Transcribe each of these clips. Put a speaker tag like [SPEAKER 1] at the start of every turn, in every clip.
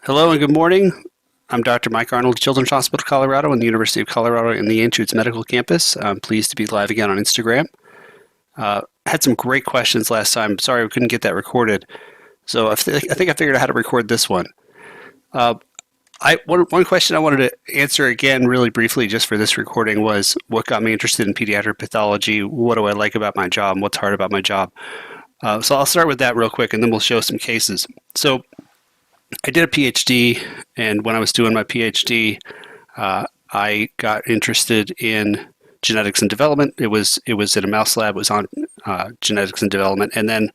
[SPEAKER 1] Hello and good morning. I'm Dr. Michael Arnold, Children's Hospital, Colorado, and the University of Colorado in the Anschutz Medical Campus. I'm pleased to be live again on Instagram. Had some great questions last time. Sorry we couldn't get that recorded. So I think I figured out how to record this one. One question I wanted to answer again really briefly just for this recording was what got me interested in pediatric pathology, what do I like about my job, what's hard about my job. So I'll start with that real quick and then we'll show some cases. So I did a PhD, and when I was doing my PhD, I got interested in genetics and development. It was in a mouse lab. It was on genetics and development. And then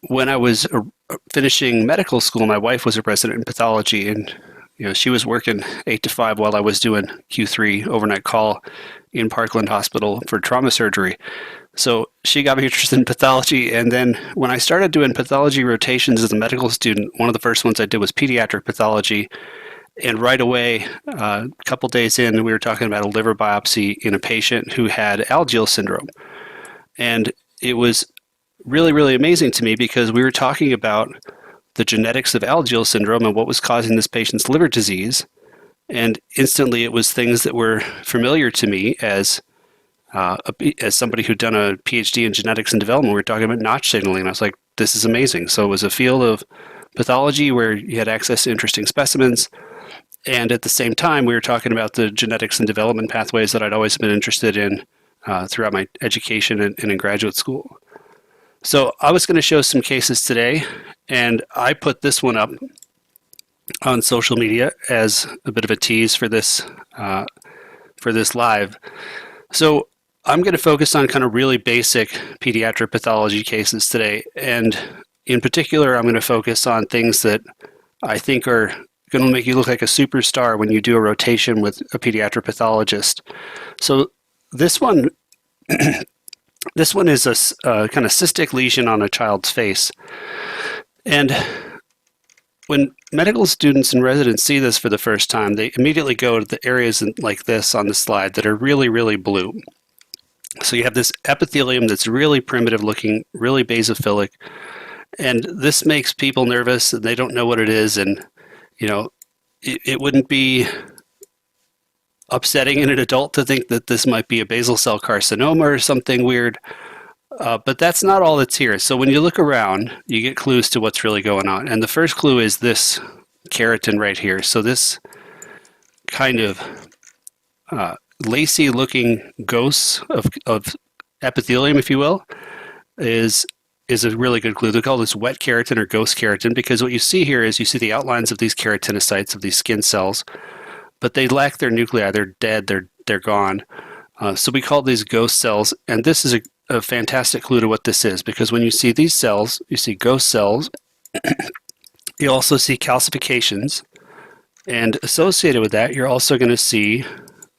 [SPEAKER 1] when I was finishing medical school, my wife was a resident in pathology, and she was working 8 to 5 while I was doing Q3 overnight call in Parkland Hospital for trauma surgery. So she got me interested in pathology, and then when I started doing pathology rotations as a medical student, one of the first ones I did was pediatric pathology, and right away, a couple days in, we were talking about a liver biopsy in a patient who had Alagille syndrome. And it was really, really amazing to me because we were talking about the genetics of Alagille syndrome and what was causing this patient's liver disease, and instantly it was things that were familiar to me as somebody who'd done a PhD in genetics and development. We were talking about notch signaling, and I was like, this is amazing. So it was a field of pathology where you had access to interesting specimens, and at the same time, we were talking about the genetics and development pathways that I'd always been interested in throughout my education and in graduate school. So I was going to show some cases today, and I put this one up on social media as a bit of a tease for this live. So I'm going to focus on kind of really basic pediatric pathology cases today, and in particular, I'm going to focus on things that I think are going to make you look like a superstar when you do a rotation with a pediatric pathologist. So this one, this one is a kind of cystic lesion on a child's face, and when medical students and residents see this for the first time, they immediately go to the areas like this on the slide that are really, really blue. So you have this epithelium that's really primitive looking, really basophilic, and this makes people nervous and they don't know what it is, and it wouldn't be upsetting in an adult to think that this might be a basal cell carcinoma or something weird, but that's not all that's here. So when you look around, you get clues to what's really going on, and the first clue is this keratin right here. So this kind of lacy looking ghosts of epithelium, if you will, is a really good clue. They call this wet keratin or ghost keratin because what you see here is you see the outlines of these keratinocytes, of these skin cells, but they lack their nuclei. They're dead. They're gone. So we call these ghost cells, and this is a fantastic clue to what this is, because when you see these cells, you see ghost cells. You also see calcifications, and associated with that, you're also going to see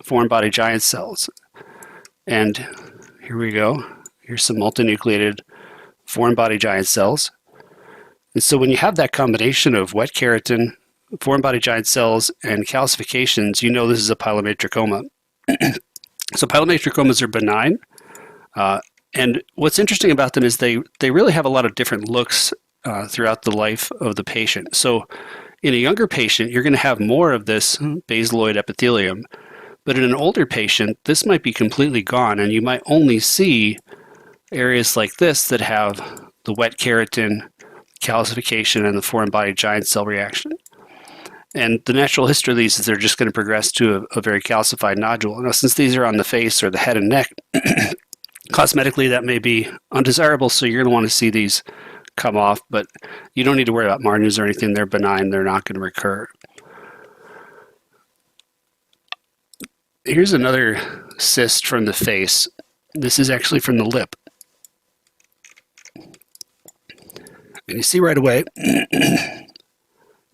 [SPEAKER 1] foreign body giant cells. And here we go. Here's some multinucleated foreign body giant cells. And so when you have that combination of wet keratin, foreign body giant cells, and calcifications, you know this is a pilomatricoma. So pilomatricomas are benign. And what's interesting about them is they really have a lot of different looks throughout the life of the patient. So in a younger patient, you're going to have more of this basaloid epithelium. But in an older patient, this might be completely gone, and you might only see areas like this that have the wet keratin, calcification, and the foreign body giant cell reaction. And the natural history of these is they're just going to progress to a very calcified nodule. Now, since these are on the face or the head and neck, cosmetically that may be undesirable, so you're going to want to see these come off, but you don't need to worry about margins or anything. They're benign. They're not going to recur. Here's another cyst from the face. This is actually from the lip. And you see right away that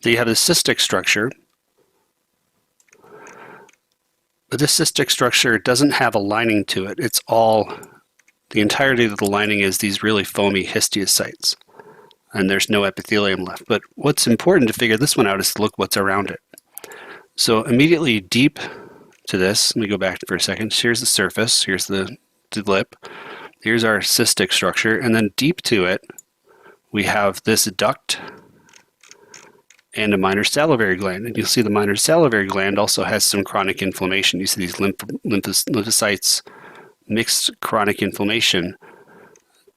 [SPEAKER 1] you have this cystic structure. But this cystic structure doesn't have a lining to it. It's all, the entirety of the lining is these really foamy histiocytes. And there's no epithelium left. But what's important to figure this one out is to look what's around it. So immediately deep to this, let me go back for a second. Here's the surface, here's the lip, here's our cystic structure, and then deep to it, we have this duct and a minor salivary gland. And you'll see the minor salivary gland also has some chronic inflammation. You see these lymphocytes, mixed chronic inflammation.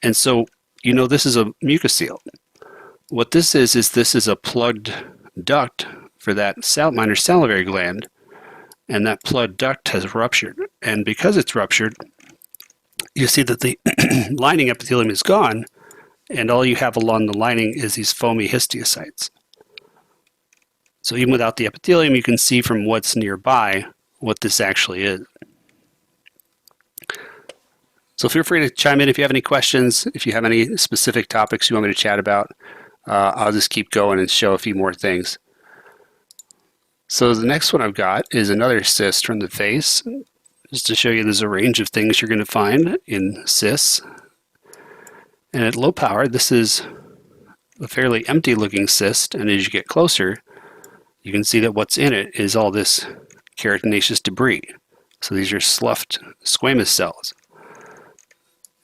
[SPEAKER 1] And so, this is a mucocele. What this is this is a plugged duct for that minor salivary gland, and that plugged duct has ruptured. And because it's ruptured, you see that the lining epithelium is gone, and all you have along the lining is these foamy histiocytes. So even without the epithelium, you can see from what's nearby what this actually is. So feel free to chime in if you have any questions, if you have any specific topics you want me to chat about. I'll just keep going and show a few more things. So the next one I've got is another cyst from the face, just to show you there's a range of things you're going to find in cysts. And at low power, this is a fairly empty looking cyst, and as you get closer, you can see that what's in it is all this keratinaceous debris. So these are sloughed squamous cells.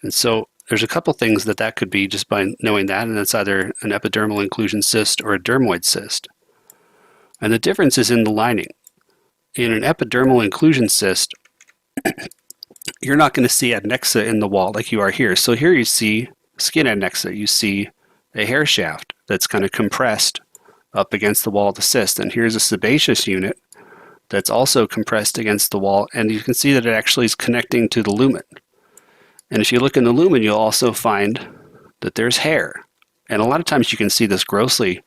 [SPEAKER 1] And so there's a couple things that could be just by knowing that, and that's either an epidermal inclusion cyst or a dermoid cyst. And the difference is in the lining. In an epidermal inclusion cyst, you're not going to see adnexa in the wall like you are here. So here you see skin adnexa. You see a hair shaft that's kind of compressed up against the wall of the cyst. And here's a sebaceous unit that's also compressed against the wall, and you can see that it actually is connecting to the lumen. And if you look in the lumen, you'll also find that there's hair. And a lot of times you can see this grossly.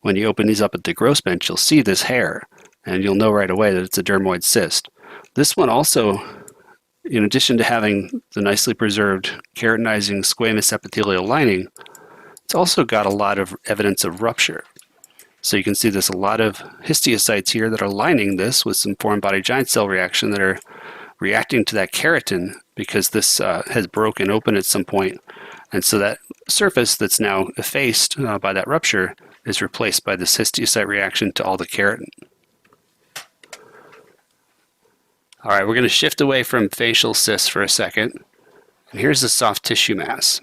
[SPEAKER 1] When you open these up at the gross bench, you'll see this hair, and you'll know right away that it's a dermoid cyst. This one also, in addition to having the nicely preserved keratinizing squamous epithelial lining, it's also got a lot of evidence of rupture. So you can see there's a lot of histiocytes here that are lining this with some foreign body giant cell reaction that are reacting to that keratin because this has broken open at some point. And so that surface that's now effaced by that rupture is replaced by this histiocyte reaction to all the keratin. All right, we're going to shift away from facial cysts for a second. And here's the soft tissue mass.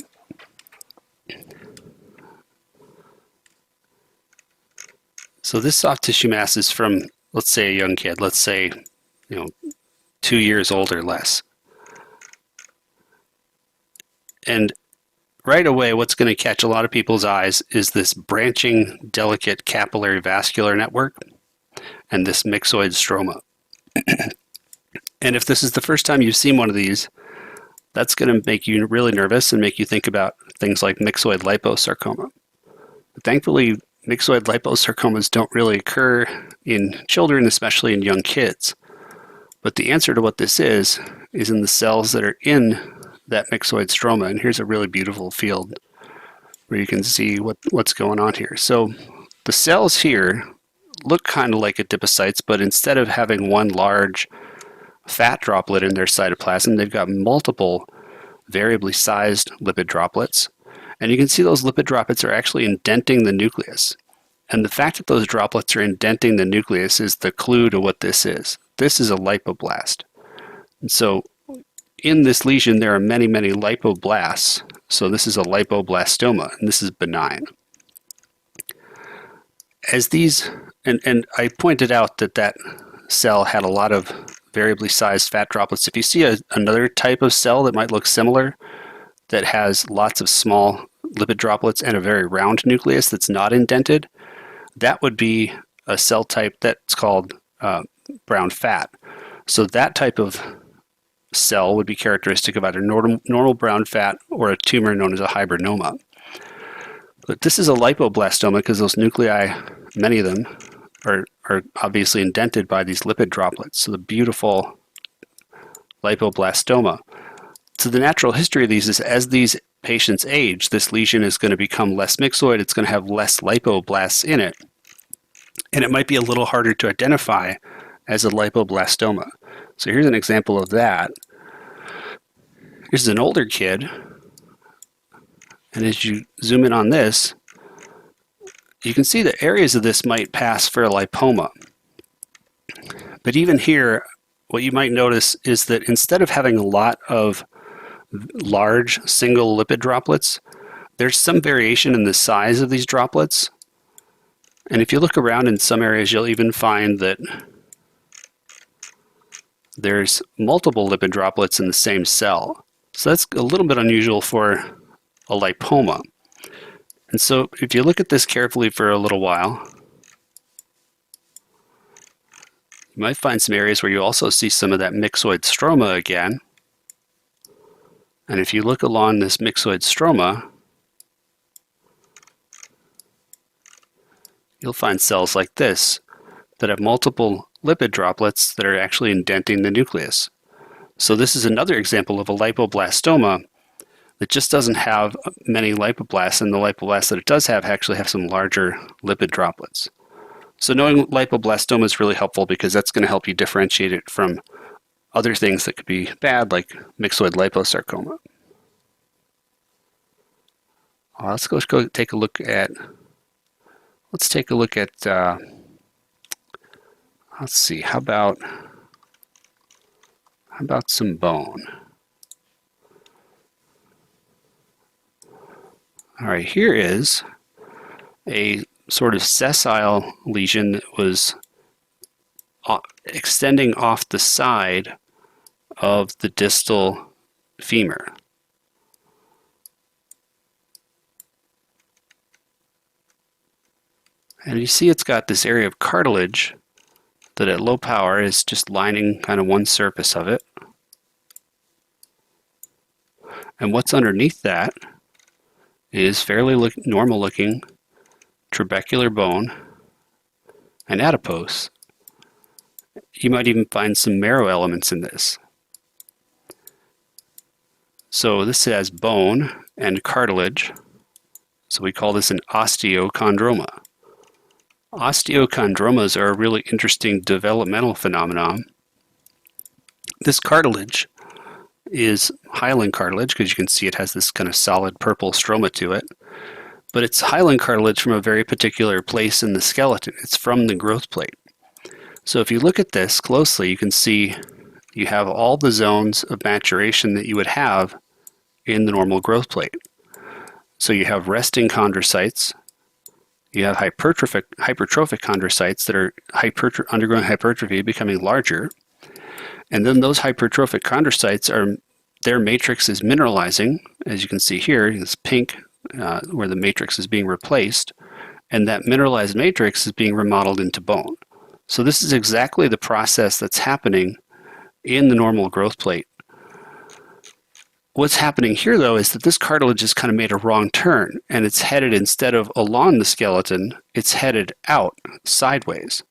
[SPEAKER 1] So this soft tissue mass is from, let's say, a young kid, let's say, 2 years old or less. And right away, what's going to catch a lot of people's eyes is this branching, delicate capillary vascular network and this myxoid stroma. And if this is the first time you've seen one of these, that's going to make you really nervous and make you think about things like myxoid liposarcoma. But thankfully, myxoid liposarcomas don't really occur in children, especially in young kids. But the answer to what this is in the cells that are in that myxoid stroma. And here's a really beautiful field where you can see what's going on here. So the cells here look kind of like adipocytes, but instead of having one large fat droplet in their cytoplasm, they've got multiple variably sized lipid droplets. And you can see those lipid droplets are actually indenting the nucleus. And the fact that those droplets are indenting the nucleus is the clue to what this is. This is a lipoblast. And so in this lesion, there are many, many lipoblasts. So this is a lipoblastoma, and this is benign. As these, and I pointed out that cell had a lot of variably sized fat droplets. If you see another type of cell that might look similar, that has lots of small lipid droplets and a very round nucleus that's not indented, that would be a cell type that's called brown fat. So that type of cell would be characteristic of either normal brown fat or a tumor known as a hybridoma. But this is a lipoblastoma because those nuclei, many of them, are obviously indented by these lipid droplets. So the beautiful lipoblastoma. So the natural history of these is as these patients age, this lesion is going to become less myxoid, it's going to have less lipoblasts in it, and it might be a little harder to identify as a lipoblastoma. So here's an example of that. Here's an older kid, and as you zoom in on this, you can see that areas of this might pass for a lipoma. But even here, what you might notice is that instead of having a lot of large single lipid droplets, there's some variation in the size of these droplets. And if you look around in some areas, you'll even find that there's multiple lipid droplets in the same cell. So that's a little bit unusual for a lipoma. And so if you look at this carefully for a little while, you might find some areas where you also see some of that myxoid stroma again. And if you look along this myxoid stroma, you'll find cells like this that have multiple lipid droplets that are actually indenting the nucleus. So this is another example of a lipoblastoma that just doesn't have many lipoblasts, and the lipoblasts that it does have actually have some larger lipid droplets. So knowing lipoblastoma is really helpful because that's going to help you differentiate it from other things that could be bad, like myxoid liposarcoma. Let's go take a look at, let's see, how about some bone? All right, here is a sort of sessile lesion that was extending off the side of the distal femur. And you see it's got this area of cartilage that at low power is just lining kind of one surface of it. And what's underneath that is fairly normal looking trabecular bone and adipose. You might even find some marrow elements in this. So this has bone and cartilage, so we call this an osteochondroma. Osteochondromas are a really interesting developmental phenomenon. This cartilage is hyaline cartilage because you can see it has this kind of solid purple stroma to it. But it's hyaline cartilage from a very particular place in the skeleton. It's from the growth plate. So if you look at this closely, you can see you have all the zones of maturation that you would have in the normal growth plate. So you have resting chondrocytes, you have hypertrophic chondrocytes that are undergoing hypertrophy, becoming larger. And then those hypertrophic chondrocytes their matrix is mineralizing, as you can see here, it's pink, where the matrix is being replaced, and that mineralized matrix is being remodeled into bone. So this is exactly the process that's happening in the normal growth plate. What's happening here, though, is that this cartilage has kind of made a wrong turn, and it's headed, instead of along the skeleton, it's headed out sideways.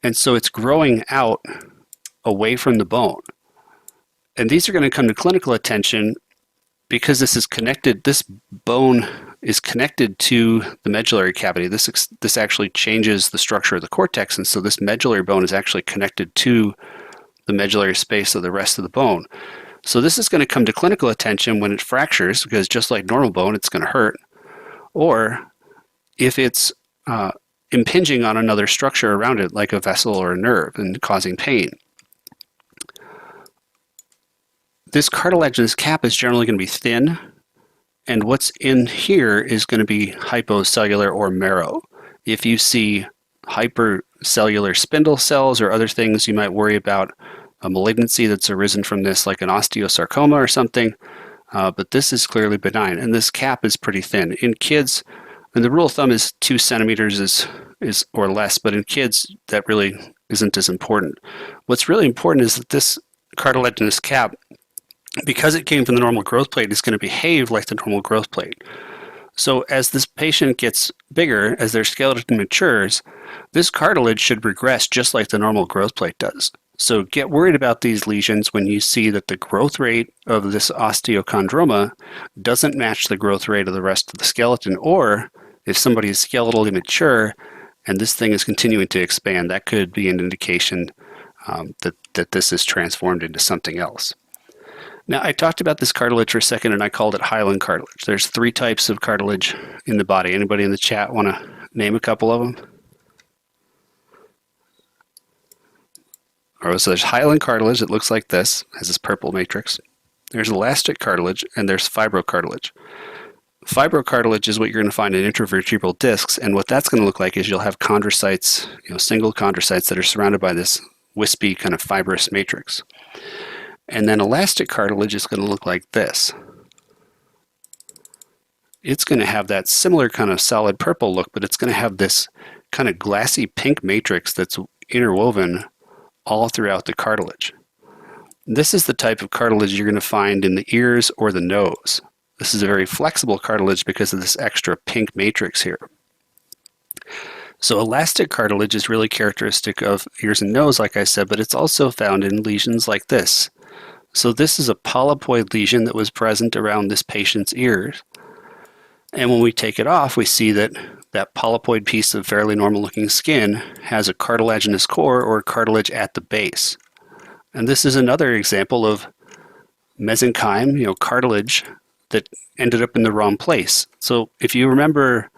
[SPEAKER 1] And so it's growing out away from the bone. And these are going to come to clinical attention because this bone is connected to the medullary cavity. This actually changes the structure of the cortex, and so this medullary bone is actually connected to the medullary space of the rest of the bone. So this is going to come to clinical attention when it fractures, because just like normal bone, it's going to hurt. Or if it's impinging on another structure around it, like a vessel or a nerve, and causing pain. This cartilaginous cap is generally going to be thin, and what's in here is going to be hypocellular or marrow. If you see hypercellular spindle cells or other things, you might worry about a malignancy that's arisen from this, like an osteosarcoma or something, but this is clearly benign, and this cap is pretty thin. In kids, and the rule of thumb is 2 centimeters is or less, but in kids that really isn't as important. What's really important is that this cartilaginous cap, because it came from the normal growth plate, is going to behave like the normal growth plate. So as this patient gets bigger, as their skeleton matures, this cartilage should regress just like the normal growth plate does. So get worried about these lesions when you see that the growth rate of this osteochondroma doesn't match the growth rate of the rest of the skeleton, or if somebody is skeletally mature and this thing is continuing to expand, that could be an indication that this is transformed into something else. Now, I talked about this cartilage for a second, and I called it hyaline cartilage. There's 3 types of cartilage in the body. Anybody in the chat want to name a couple of them? All right, so there's hyaline cartilage that looks like this, has this purple matrix. There's elastic cartilage, and there's fibrocartilage. Fibrocartilage is what you're going to find in intravertebral discs, and what that's going to look like is you'll have chondrocytes, single chondrocytes that are surrounded by this wispy kind of fibrous matrix. And then elastic cartilage is going to look like this. It's going to have that similar kind of solid purple look, but it's going to have this kind of glassy pink matrix that's interwoven all throughout the cartilage. This is the type of cartilage you're going to find in the ears or the nose. This is a very flexible cartilage because of this extra pink matrix here. So elastic cartilage is really characteristic of ears and nose, like I said, but it's also found in lesions like this. So this is a polypoid lesion that was present around this patient's ears. And when we take it off, we see that that polypoid piece of fairly normal looking skin has a cartilaginous core or cartilage at the base. And this is another example of mesenchyme, cartilage that ended up in the wrong place. So if you remember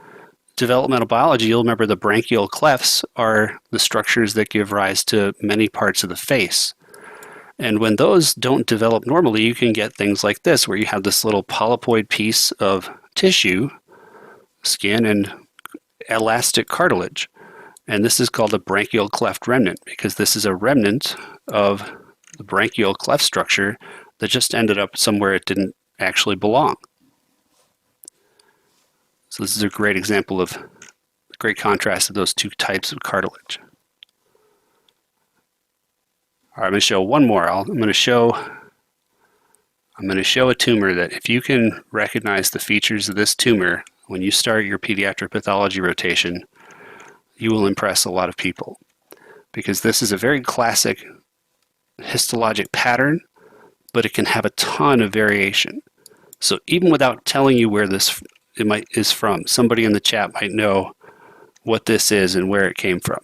[SPEAKER 1] developmental biology, you'll remember the branchial clefts are the structures that give rise to many parts of the face. And when those don't develop normally, you can get things like this, where you have this little polypoid piece of tissue, skin, and elastic cartilage. And this is called a branchial cleft remnant, because this is a remnant of the branchial cleft structure that just ended up somewhere it didn't actually belong. So this is a great example of a great contrast of those two types of cartilage. All right, I'm going to show one more. I'm going to show a tumor that if you can recognize the features of this tumor when you start your pediatric pathology rotation, you will impress a lot of people, because this is a very classic histologic pattern, but it can have a ton of variation. So even without telling you where this is from, somebody in the chat might know what this is and where it came from.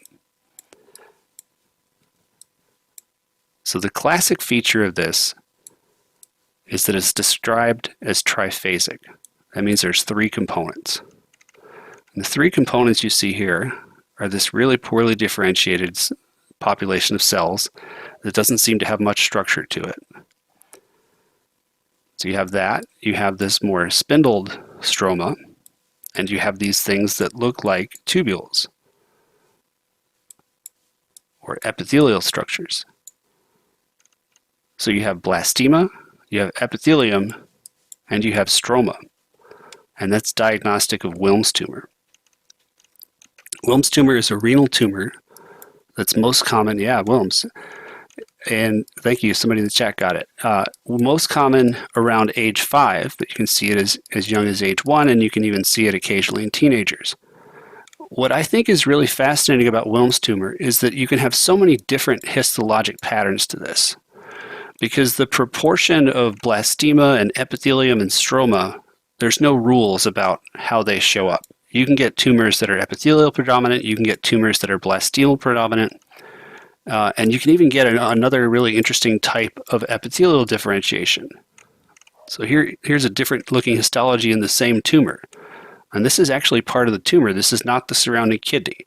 [SPEAKER 1] So the classic feature of this is that it's described as triphasic. That means there's three components. And the three components you see here are this really poorly differentiated population of cells that doesn't seem to have much structure to it. So you have that, you have this more spindled stroma, and you have these things that look like tubules or epithelial structures. So you have blastema, you have epithelium, and you have stroma. And that's diagnostic of Wilms tumor. Wilms tumor is a renal tumor that's most common, Wilms. And thank you, somebody in the chat got it. Most common around age 5, but you can see it as young as age 1, and you can even see it occasionally in teenagers. What I think is really fascinating about Wilms tumor is that you can have so many different histologic patterns to this, because the proportion of blastema and epithelium and stroma, there's no rules about how they show up. You can get tumors that are epithelial predominant, you can get tumors that are blastemal predominant, and you can even get another really interesting type of epithelial differentiation. So here's a different looking histology in the same tumor. And this is actually part of the tumor. This is not the surrounding kidney.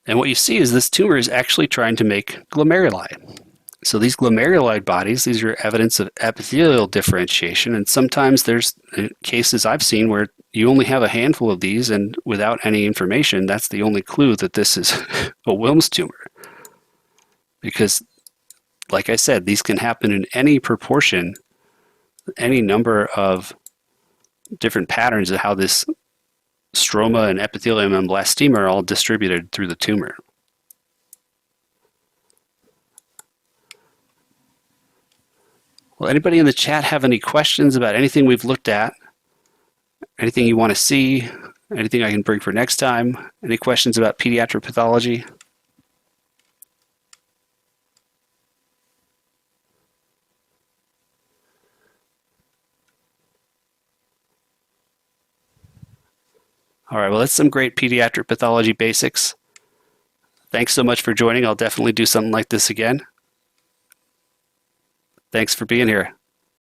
[SPEAKER 1] And what you see is this tumor is actually trying to make glomeruli. So these glomeruli bodies, these are evidence of epithelial differentiation. And sometimes there's cases I've seen where you only have a handful of these, and without any information, that's the only clue that this is a Wilms tumor. Because, like I said, these can happen in any proportion, any number of different patterns of how this stroma and epithelium and blastema are all distributed through the tumor. Well, anybody in the chat have any questions about anything we've looked at? Anything you want to see? Anything I can bring for next time? Any questions about pediatric pathology? All right, well, that's some great pediatric pathology basics. Thanks so much for joining. I'll definitely do something like this again. Thanks for being here.